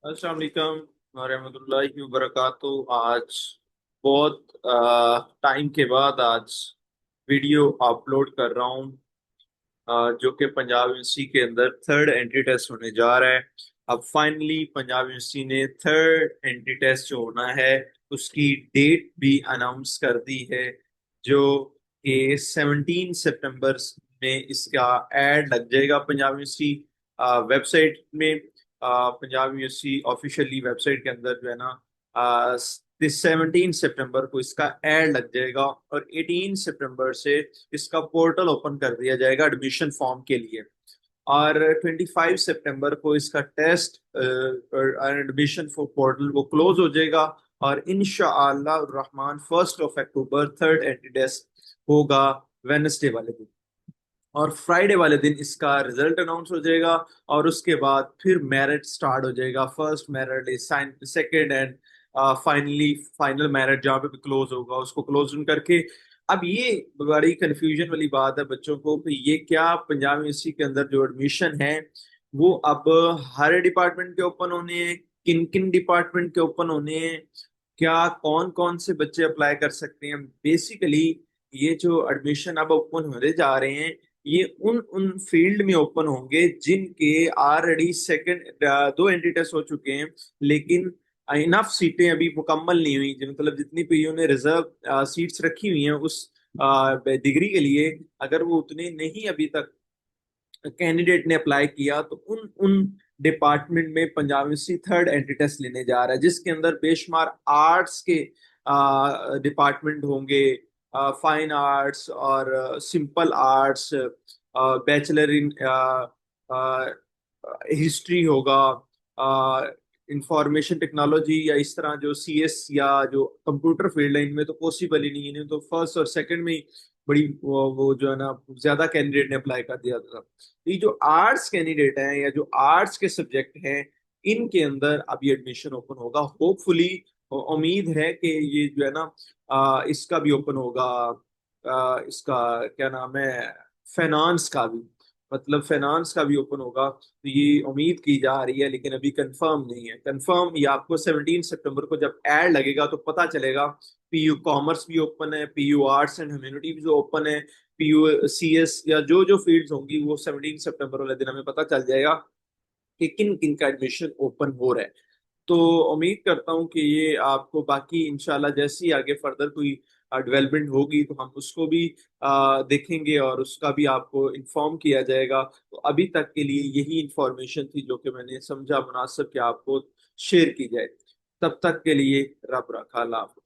अस्सलाम वालेकुम रहमतुल्लाहि व बरकातुहू। आज बहुत टाइम के बाद आज वीडियो अपलोड कर रहा हूँ, जो कि पंजाब यूनिवर्सिटी के अंदर थर्ड एंट्री टेस्ट होने जा रहा है। अब फाइनली पंजाब यूनिवर्सिटी ने थर्ड एंट्री टेस्ट जो होना है उसकी डेट भी अनाउंस कर दी है, जो कि 17 सितंबर में इसका ऐड लग जाएगा पंजाब यूनिवर्सिटी वेबसाइट में। पंजाब यूनिवर्सिटी ऑफिशियली वेबसाइट के अंदर जो है ना, 17 सितंबर को इसका ऐड लग जाएगा और 18 सितंबर से इसका पोर्टल ओपन कर दिया जाएगा एडमिशन फॉर्म के लिए। और 25 सितंबर को इसका टेस्ट एडमिशन फॉर पोर्टल वो क्लोज हो जाएगा। और इंशाअल्लाह रहमान 1 अक्टूबर थर्ड एंट्री टेस्ट होगा वेनसडे वाले दिन, और फ्राइडे वाले दिन इसका रिजल्ट अनाउंस हो जाएगा। और उसके बाद फिर मेरिट स्टार्ट हो जाएगा, first merit, second and finally final merit जहाँ पे भी क्लोज होगा उसको क्लोज करके। अब ये बड़ी कंफ्यूजन वाली बात है बच्चों को कि ये क्या पंजाब यूनिवर्सिटी के अंदर जो एडमिशन है वो अब हर डिपार्टमेंट के ओपन होने हैं, किन किन डिपार्टमेंट के ओपन होने हैं, क्या कौन कौन से बच्चे अप्लाई कर सकते हैं। बेसिकली ये जो एडमिशन अब ओपन होने जा रहे हैं ये उन उन फील्ड में ओपन होंगे जिनके ऑलरेडी सेकंड दो एंट्री टेस्ट हो चुके हैं, लेकिन इनफ सीटें अभी मुकम्मल नहीं हुई, जिन मतलब जितनी पीयू ने रिजर्व सीट्स रखी हुई हैं उस डिग्री के लिए, अगर वो उतने नहीं अभी तक कैंडिडेट ने अप्लाई किया तो उन उन डिपार्टमेंट में Punjab university third entry test लेने जा रहा है, जिसके अंदर बेशुमार आर्ट्स के डिपार्टमेंट होंगे, फाइन आर्ट्स और simple arts, bachelor in history होगा, इंफॉर्मेशन टेक्नोलॉजी या इस तरह जो सीएस या जो कंप्यूटर फील्ड है इनमें तो पॉसिबल ही नहीं है, इन्हें तो फर्स्ट और सेकंड में ही बड़ी वो जो है ना ज्यादा कैंडिडेट ने अप्लाई कर दिया था। तो ये जो आर्ट्स कैंडिडेट हैं या जो आर्ट्स के सब्जेक्ट हैं इनके अंदर अभी एडमिशन ओपन होगा होपफुली। उम्मीद है कि ये जो है ना इसका भी ओपन होगा, इसका क्या नाम है, फाइनेंस का भी, मतलब फाइनेंस का भी ओपन होगा। तो ये उम्मीद की जा रही है लेकिन अभी कंफर्म नहीं है। कंफर्म ये आपको 17 सितंबर को जब ऐड लगेगा तो पता चलेगा। पीयू कॉमर्स भी ओपन है, पीयू आर्ट्स एंड ह्यूमैनिटी भी जो ओपन है, पीयू सीएस या जो जो फील्ड्स होंगी वो 17 सितंबर वाले दिन हमें पता चल जाएगा कि किन किन का एडमिशन ओपन हो रहा है। तो उम्मीद करता हूँ कि ये आपको बाकी इंशाल्लाह जैसी आगे फर्दर कोई डेवलपमेंट होगी तो हम उसको भी देखेंगे और उसका भी आपको इन्फॉर्म किया जाएगा। तो अभी तक के लिए यही इंफॉर्मेशन थी जो कि मैंने समझा मुनासिब कि आपको शेयर की जाए। तब तक के लिए रब रखा, अल्लाह हाफ़िज़।